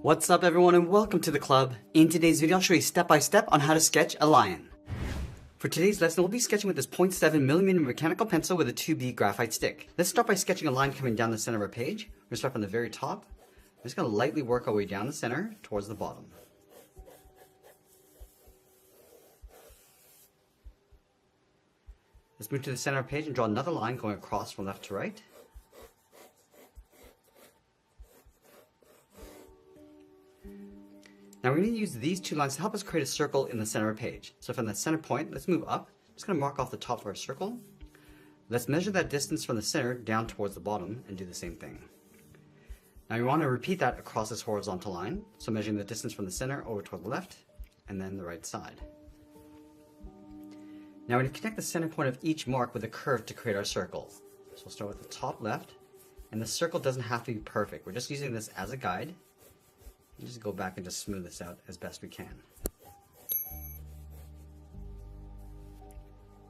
What's up everyone and welcome to the club. In today's video I'll show you step by step on how to sketch a lion. For today's lesson we'll be sketching with this 0.7mm mechanical pencil with a 2B graphite stick. Let's start by sketching a line coming down the center of our page. We're going to start from the very top. We're just going to lightly work our way down the center towards the bottom. Let's move to the center of the page and draw another line going across from left to right. Now we're going to use these two lines to help us create a circle in the center of the page. So from the center point, let's move up. I'm just going to mark off the top of our circle. Let's measure that distance from the center down towards the bottom and do the same thing. Now you want to repeat that across this horizontal line. So measuring the distance from the center over toward the left and then the right side. Now we're going to connect the center point of each mark with a curve to create our circle. So we'll start with the top left, and the circle doesn't have to be perfect. We're just using this as a guide. Just go back and just smooth this out as best we can.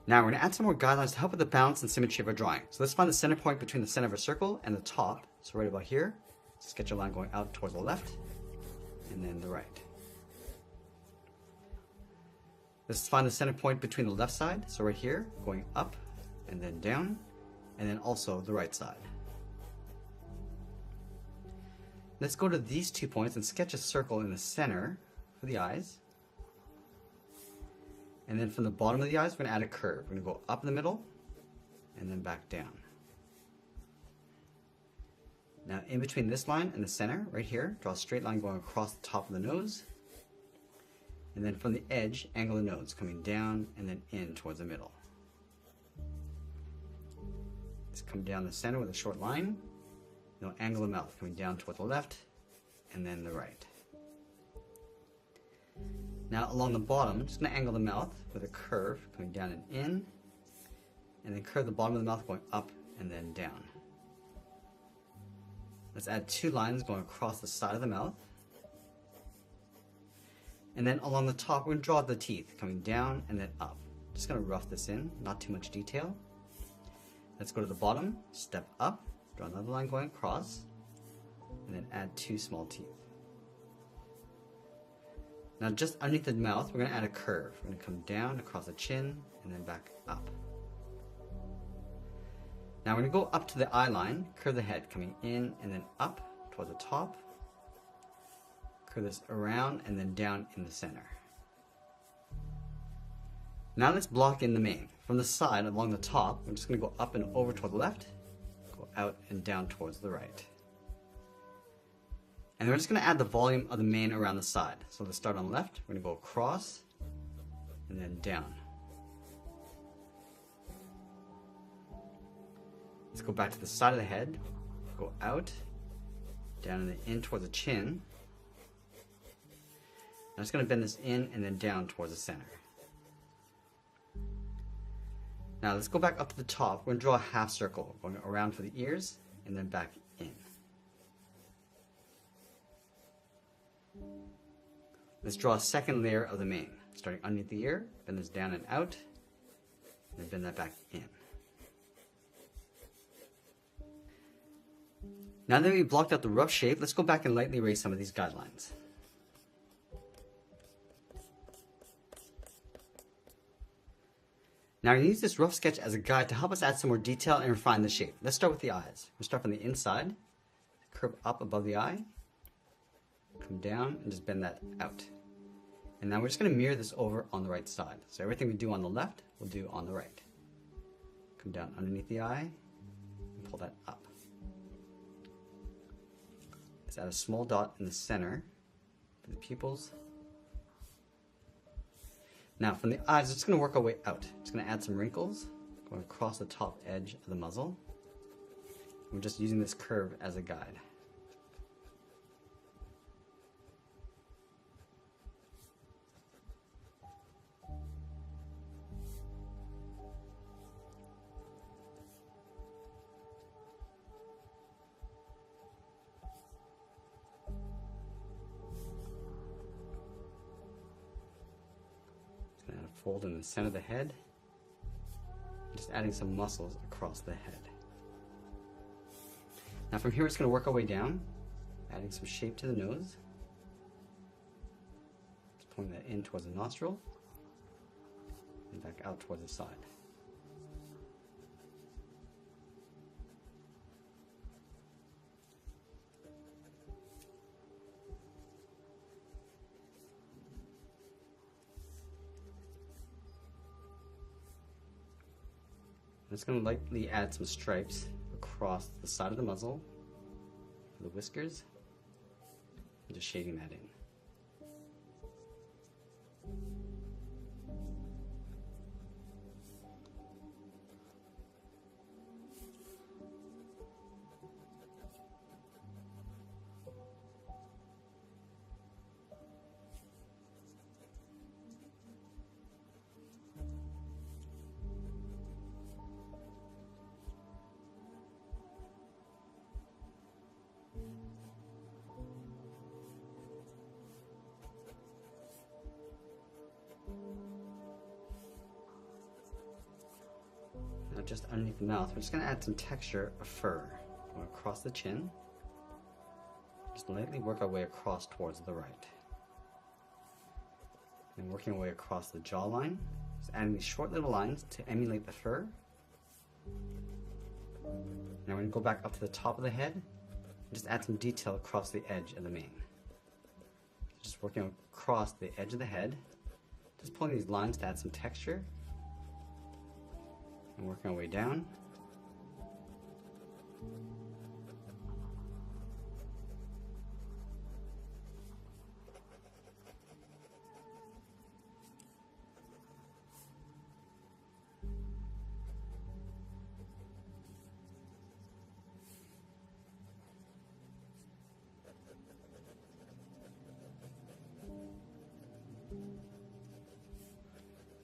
Now we're going to add some more guidelines to help with the balance and symmetry of our drawing. So let's find the center point between the center of our circle and the top. So right about here, sketch a line going out towards the left and then the right. Let's find the center point between the left side. So right here, going up and then down, and then also the right side. Let's go to these 2 points and sketch a circle in the center for the eyes. And then from the bottom of the eyes, we're going to add a curve. We're going to go up in the middle and then back down. Now in between this line and the center, right here, draw a straight line going across the top of the nose. And then from the edge, angle the nose, coming down and then in towards the middle. Let's come down the center with a short line. Now angle the mouth, coming down toward the left and then the right. Now along the bottom, just going to angle the mouth with a curve coming down and in, and then curve the bottom of the mouth going up and then down. Let's add 2 lines going across the side of the mouth. And then along the top, we're going to draw the teeth coming down and then up. Just going to rough this in, not too much detail. Let's go to the bottom, step up. Draw another line going across, and then add 2 small teeth. Now just underneath the mouth, we're going to add a curve. We're going to come down across the chin, and then back up. Now we're going to go up to the eye line, curve the head, coming in and then up toward the top. Curve this around and then down in the center. Now let's block in the mane. From the side, along the top, we're just going to go up and over toward the left, out and down towards the right. And then we're just going to add the volume of the mane around the side. So let's start on the left. We're going to go across and then down. Let's go back to the side of the head. Go out, down and then in towards the chin. I'm just going to bend this in and then down towards the center. Now let's go back up to the top. We're going to draw a half circle, going around for the ears and then back in. Let's draw a second layer of the mane, starting underneath the ear, bend this down and out, and then bend that back in. Now that we've blocked out the rough shape, let's go back and lightly erase some of these guidelines. Now I'm going to use this rough sketch as a guide to help us add some more detail and refine the shape. Let's start with the eyes. We'll start from the inside, curve up above the eye, come down and just bend that out. And now we're just going to mirror this over on the right side. So everything we do on the left, we'll do on the right. Come down underneath the eye and pull that up. Let's add a small dot in the center for the pupils. Now from the eyes, it's just going to work our way out. It's going to add some wrinkles going across the top edge of the muzzle. We're just using this curve as a guide. Add a fold in the center of the head, just adding some muscles across the head. Now from here, it's going to work our way down, adding some shape to the nose. pulling that in towards the nostril and back out towards the side. I'm just going to lightly add some stripes across the side of the muzzle for the whiskers, and just shading that in. Now just underneath the mouth, we're just going to add some texture of fur going across the chin. Just lightly work our way across towards the right. And working our way across the jawline, just adding these short little lines to emulate the fur. Now we're going to go back up to the top of the head and just add some detail across the edge of the mane. Just working across the edge of the head, just pulling these lines to add some texture. And working our way down.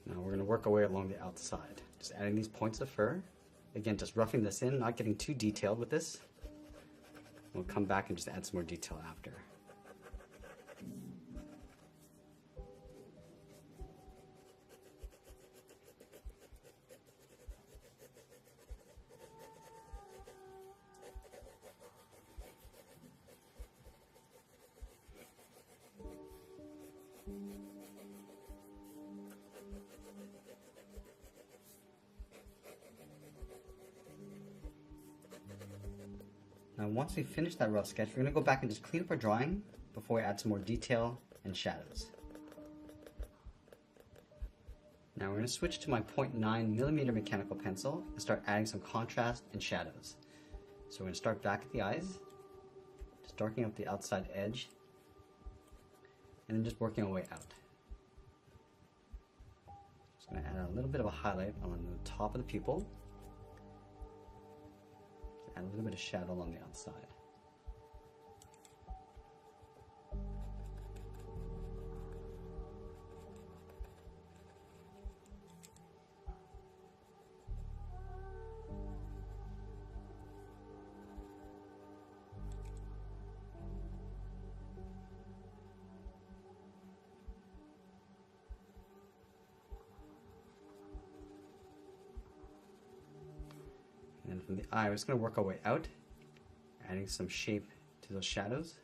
Now we're going to work our way along the outside. Just adding these points of fur. Again, just roughing this in, not getting too detailed with this. We'll come back and just add some more detail after. Now once we finish that rough sketch, we're going to go back and just clean up our drawing before we add some more detail and shadows. Now we're going to switch to my 0.9mm mechanical pencil and start adding some contrast and shadows. So we're going to start back at the eyes, just darkening up the outside edge, and then just working our way out. Just going to add a little bit of a highlight on the top of the pupil. Add a little bit of shadow along the outside. And from the eye, we're just going to work our way out, adding some shape to those shadows.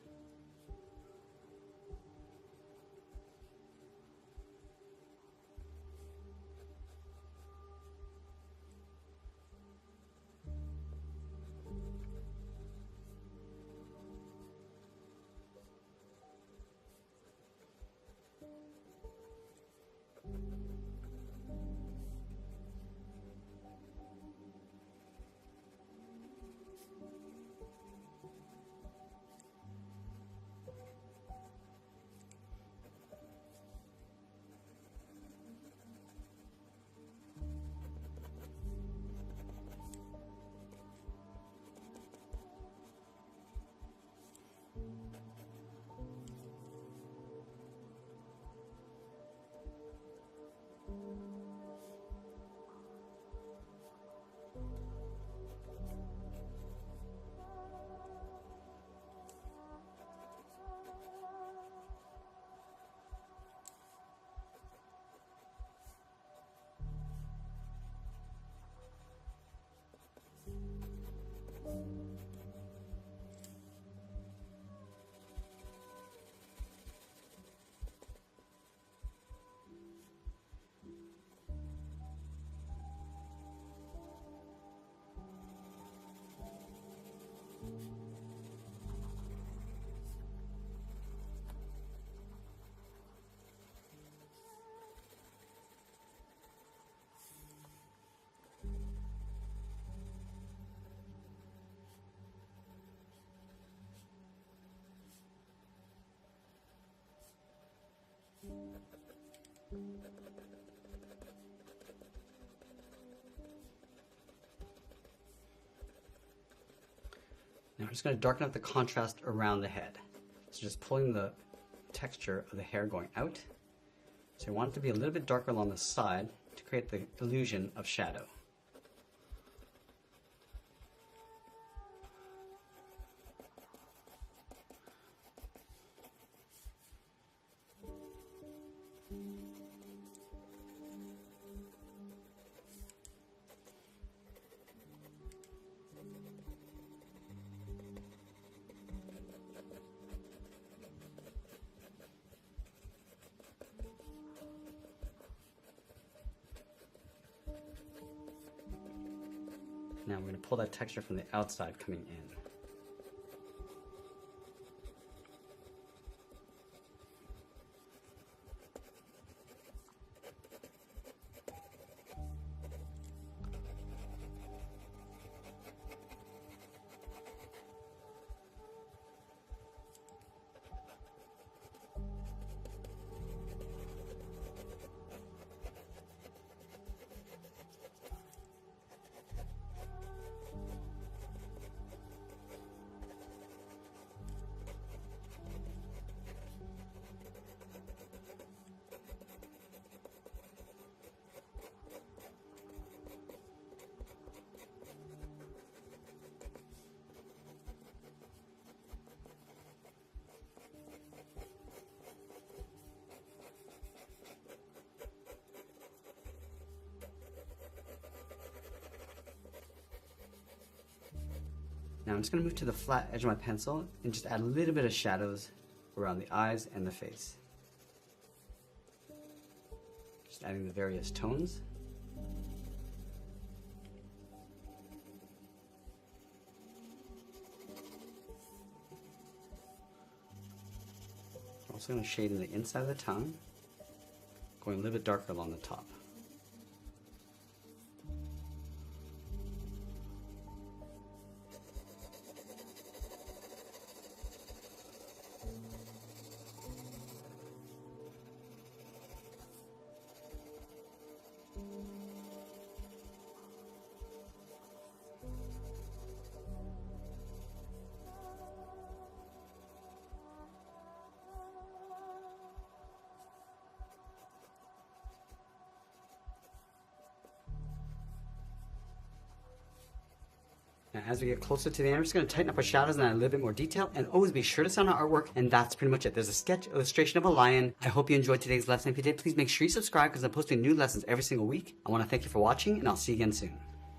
Now I'm just going to darken up the contrast around the head. So just pulling the texture of the hair going out. So I want it to be a little bit darker along the side to create the illusion of shadow. Now we're going to pull that texture from the outside coming in. Now I'm just going to move to the flat edge of my pencil and just add a little bit of shadows around the eyes and the face. Just adding the various tones. I'm also going to shade in the inside of the tongue, going a little bit darker along the top. Now, as we get closer to the end, we're just going to tighten up our shadows and add a little bit more detail. And always be sure to sign our artwork. And that's pretty much it. There's a sketch illustration of a lion. I hope you enjoyed today's lesson. If you did, please make sure you subscribe because I'm posting new lessons every single week. I want to thank you for watching, and I'll see you again soon.